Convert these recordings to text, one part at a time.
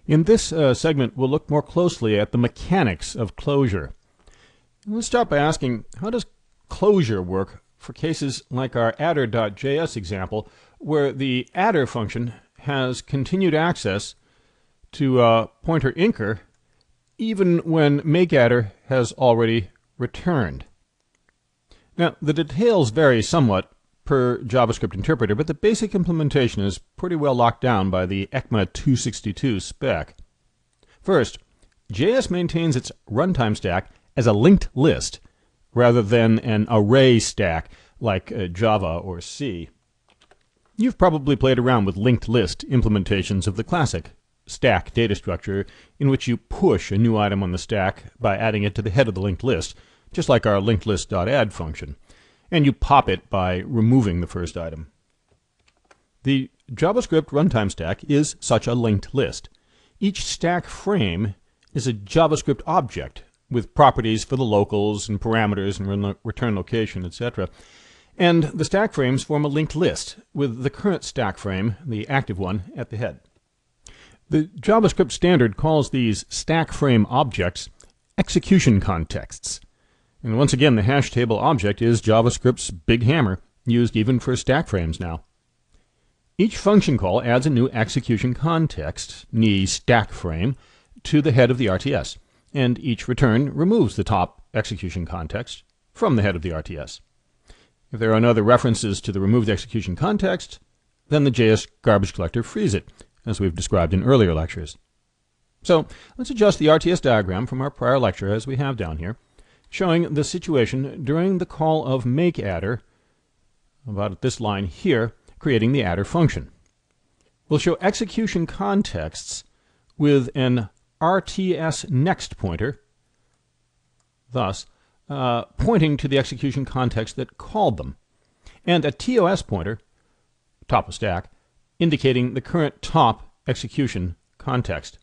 In this segment, we'll look more closely at the mechanics of closure. Let's start by asking, how does closure work for cases like our adder.js example, where the adder function has continued access to pointer inker even when makeAdder has already returned. Now, the details vary somewhat per JavaScript interpreter, but the basic implementation is pretty well locked down by the ECMA 262 spec. First, JS maintains its runtime stack as a linked list rather than an array stack like Java or C. You've probably played around with linked list implementations of the classic stack data structure in which you push a new item on the stack by adding it to the head of the linked list, just like our linkedList.add function, and you pop it by removing the first item. The JavaScript runtime stack is such a linked list. Each stack frame is a JavaScript object with properties for the locals and parameters and return location, etc. And the stack frames form a linked list with the current stack frame, the active one, at the head. The JavaScript standard calls these stack frame objects execution contexts. And once again, the hash table object is JavaScript's big hammer, used even for stack frames now. Each function call adds a new execution context, the stack frame, to the head of the RTS, and each return removes the top execution context from the head of the RTS. If there are no other references to the removed execution context, then the JS garbage collector frees it, as we've described in earlier lectures. So let's adjust the RTS diagram from our prior lecture as we have down here, showing the situation during the call of makeAdder, about at this line here, creating the adder function. We'll show execution contexts with an RTS next pointer, thus pointing to the execution context that called them, and a TOS pointer, top of stack, indicating the current top execution context.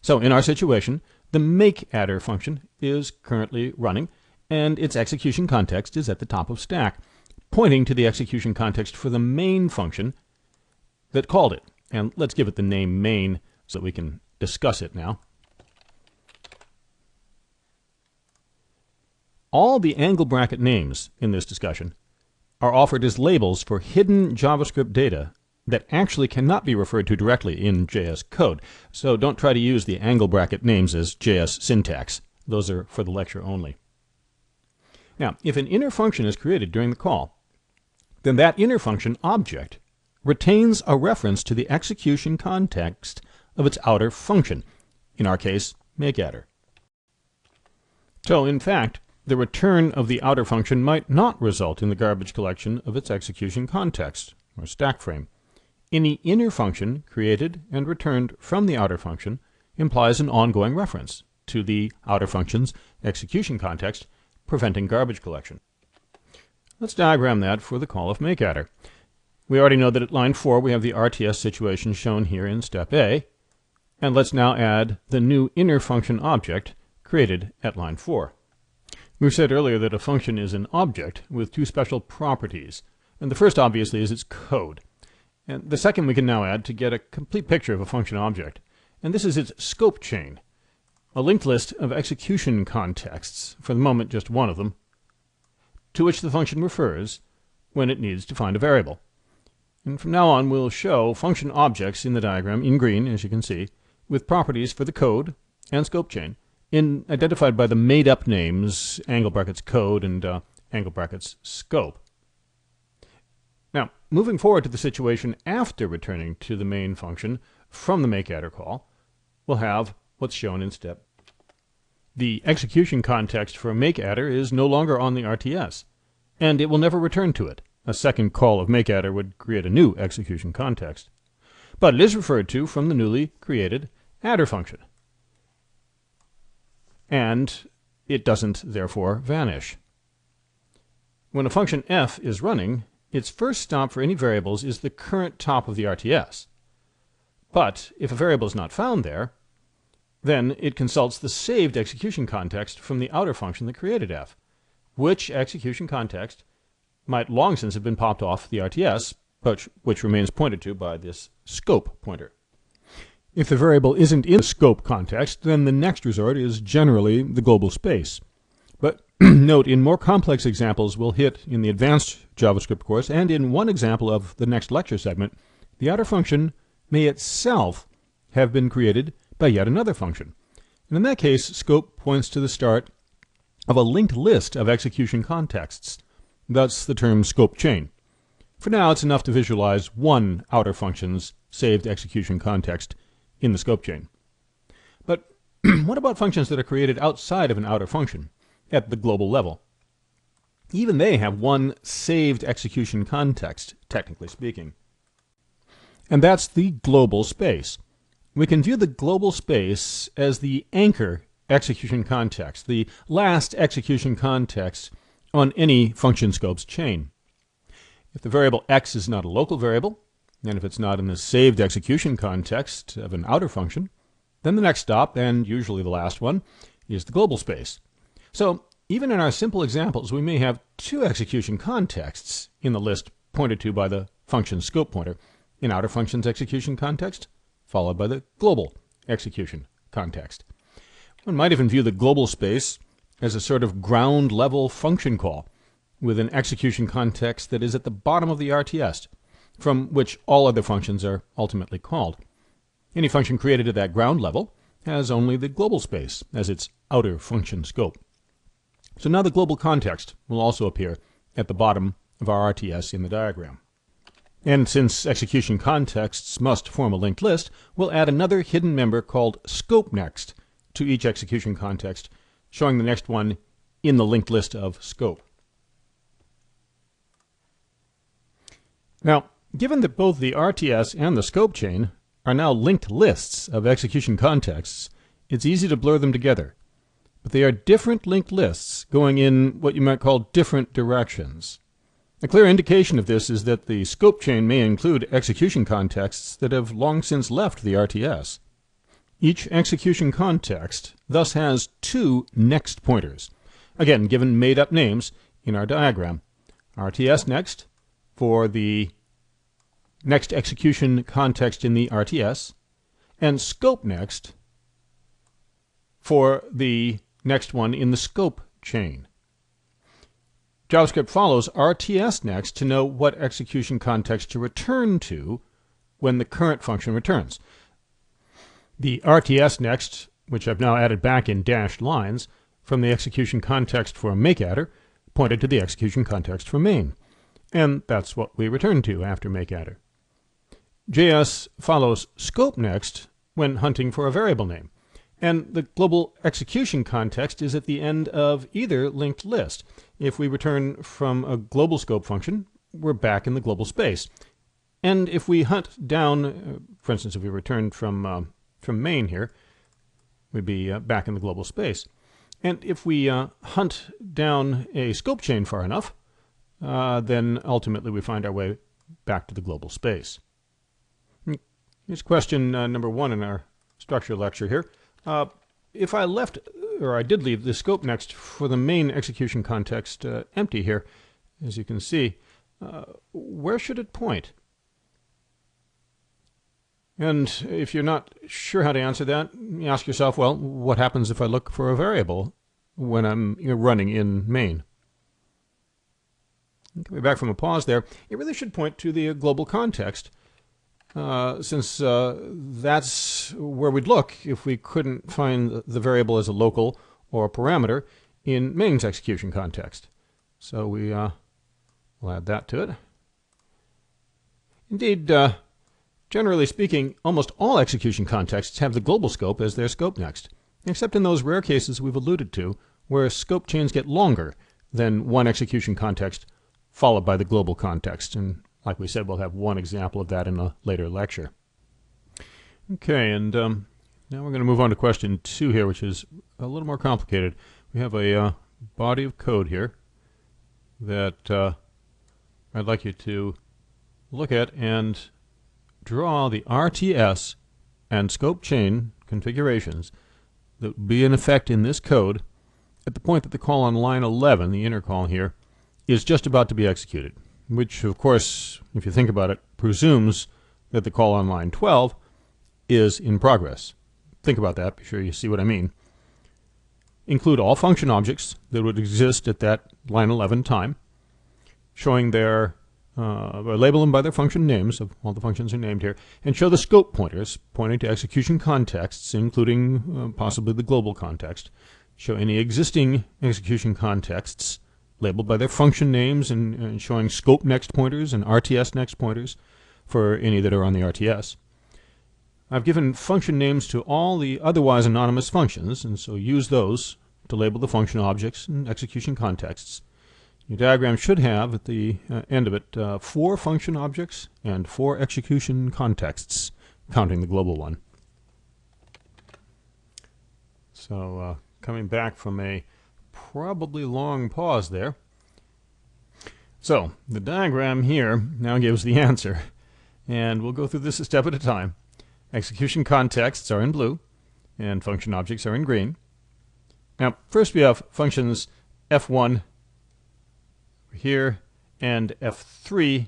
So in our situation, the makeAdder function is currently running, and its execution context is at the top of stack, pointing to the execution context for the main function that called it. And let's give it the name main so that we can discuss it now. All the angle bracket names in this discussion are offered as labels for hidden JavaScript data that actually cannot be referred to directly in JS code. So don't try to use the angle bracket names as JS syntax. Those are for the lecture only. Now, if an inner function is created during the call, then that inner function object retains a reference to the execution context of its outer function, in our case, makeAdder. So, in fact, the return of the outer function might not result in the garbage collection of its execution context, or stack frame. Any inner function created and returned from the outer function implies an ongoing reference to the outer function's execution context, preventing garbage collection. Let's diagram that for the call of makeAdder. We already know that at line 4 we have the RTS situation shown here in step A, and let's now add the new inner function object created at line 4. We said earlier that a function is an object with two special properties, and the first obviously is its code. And the second we can now add to get a complete picture of a function object, and this is its scope chain, a linked list of execution contexts, for the moment just one of them, to which the function refers when it needs to find a variable. And from now on we'll show function objects in the diagram in green, as you can see, with properties for the code and scope chain, identified by the made-up names angle brackets code and angle brackets scope. Now, moving forward to the situation after returning to the main function from the makeAdder call, we'll have what's shown in step. The execution context for makeAdder is no longer on the RTS, and it will never return to it. A second call of makeAdder would create a new execution context. But it is referred to from the newly created adder function. And it doesn't, therefore, vanish. When a function f is running, its first stop for any variables is the current top of the RTS. But if a variable is not found there, then it consults the saved execution context from the outer function that created f, which execution context might long since have been popped off the RTS, but which remains pointed to by this scope pointer. If the variable isn't in the scope context, then the next resort is generally the global space. But note, in more complex examples we'll hit in the advanced JavaScript course, and in one example of the next lecture segment, the outer function may itself have been created by yet another function. And in that case, scope points to the start of a linked list of execution contexts. That's the term scope chain. For now, it's enough to visualize one outer function's saved execution context in the scope chain. But what about functions that are created outside of an outer function at the global level? Even they have one saved execution context, technically speaking. And that's the global space. We can view the global space as the anchor execution context, the last execution context on any function scope's chain. If the variable x is not a local variable, and if it's not in the saved execution context of an outer function, then the next stop, and usually the last one, is the global space. So even in our simple examples, we may have two execution contexts in the list pointed to by the function scope pointer. In outer function's execution context, followed by the global execution context. One might even view the global space as a sort of ground level function call with an execution context that is at the bottom of the RTS, from which all other functions are ultimately called. Any function created at that ground level has only the global space as its outer function scope. So now the global context will also appear at the bottom of our RTS in the diagram. And since execution contexts must form a linked list, we'll add another hidden member called scope next to each execution context, showing the next one in the linked list of scope. Now, given that both the RTS and the scope chain are now linked lists of execution contexts, it's easy to blur them together. But they are different linked lists going in what you might call different directions. A clear indication of this is that the scope chain may include execution contexts that have long since left the RTS. Each execution context thus has two next pointers, again given made-up names in our diagram. RTS next for the next execution context in the RTS, and scope next for the next one in the scope chain. JavaScript follows RTS next to know what execution context to return to when the current function returns. The RTS next, which I've now added back in dashed lines, from the execution context for makeAdder, pointed to the execution context for main. And that's what we return to after makeAdder. JS follows scope next when hunting for a variable name. And the global execution context is at the end of either linked list. If we return from a global scope function, we're back in the global space. And if we hunt down, for instance, if we returned from main here, we'd be back in the global space. And if we hunt down a scope chain far enough, then ultimately we find our way back to the global space. Here's question number 1 in our structure lecture here. If I left, or I did leave the scope next for the main execution context empty here, as you can see, where should it point? And if you're not sure how to answer that, you ask yourself, well, what happens if I look for a variable when I'm running in main? Coming back from a pause there, it really should point to the global context, since that's where we'd look if we couldn't find the variable as a local or a parameter in main's execution context. So we'll add that to it. Indeed, generally speaking, almost all execution contexts have the global scope as their scope next, except in those rare cases we've alluded to, where scope chains get longer than one execution context followed by the global context. And like we said, we'll have one example of that in a later lecture. Okay, and now we're going to move on to question 2 here, which is a little more complicated. We have a body of code here that I'd like you to look at and draw the RTS and scope chain configurations that would be in effect in this code at the point that the call on line 11, the inner call here, is just about to be executed, which of course, if you think about it, presumes that the call on line 12 is in progress. Think about that. Be sure you see what I mean. Include all function objects that would exist at that line 11 time, showing their label them by their function names, of all the functions are named here, and show the scope pointers pointing to execution contexts, including possibly the global context. Show any existing execution contexts labeled by their function names and showing scope next pointers and RTS next pointers for any that are on the RTS. I've given function names to all the otherwise anonymous functions, and so use those to label the function objects and execution contexts. Your diagram should have, at the end of it, 4 function objects and 4 execution contexts, counting the global one. So, coming back from a probably long pause there. So, the diagram here now gives the answer, and we'll go through this a step at a time. Execution contexts are in blue, and function objects are in green. Now, first we have functions f1 here and f3.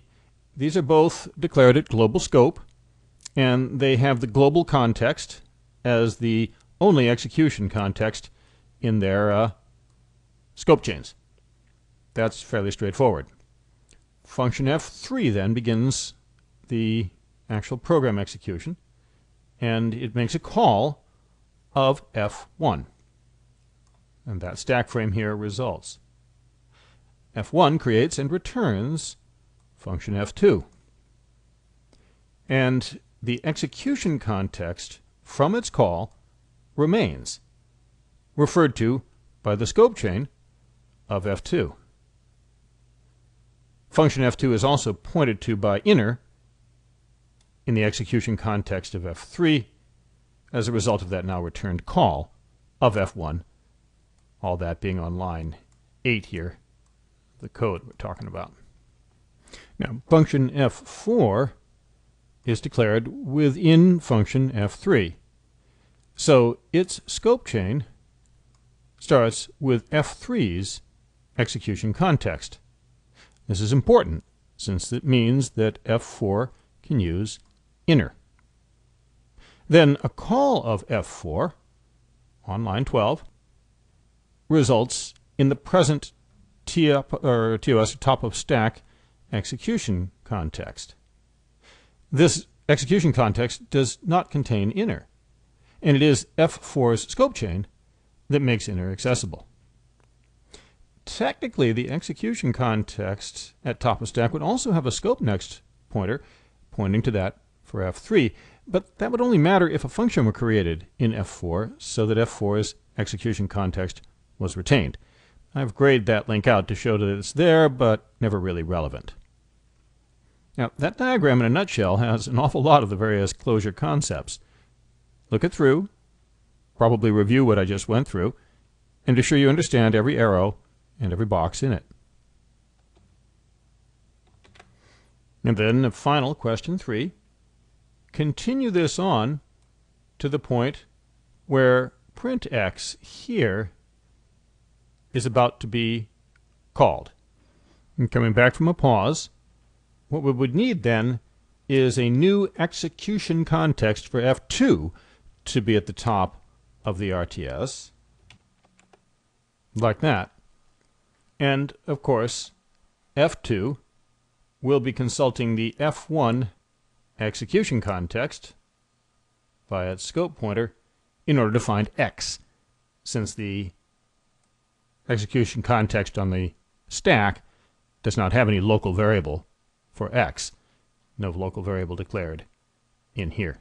These are both declared at global scope, and they have the global context as the only execution context in their scope chains. That's fairly straightforward. Function f3 then begins the actual program execution, and it makes a call of f1. And that stack frame here results. f1 creates and returns function f2. And the execution context from its call remains, referred to by the scope chain of f2. Function f2 is also pointed to by inner in the execution context of f3 as a result of that now returned call of f1, all that being on line 8 here, the code we're talking about. Now, function f4 is declared within function f3. So its scope chain starts with f3's execution context. This is important since it means that f4 can use inner. Then a call of f4 on line 12 results in the present TOS, top of stack, execution context. This execution context does not contain inner, and it is f4's scope chain that makes inner accessible. Technically, the execution context at top of stack would also have a scope next pointer pointing to that for f3, but that would only matter if a function were created in f4 so that f4's execution context was retained. I've grayed that link out to show that it's there, but never really relevant. Now, that diagram in a nutshell has an awful lot of the various closure concepts. Look it through, probably review what I just went through, and be sure you understand every arrow and every box in it. And then the final question 3. Continue this on to the point where print x here is about to be called. And coming back from a pause, what we would need then is a new execution context for f2 to be at the top of the RTS, like that. And, of course, f2 will be consulting the f1 execution context via its scope pointer in order to find x, since the execution context on the stack does not have any local variable for x. No local variable declared in here.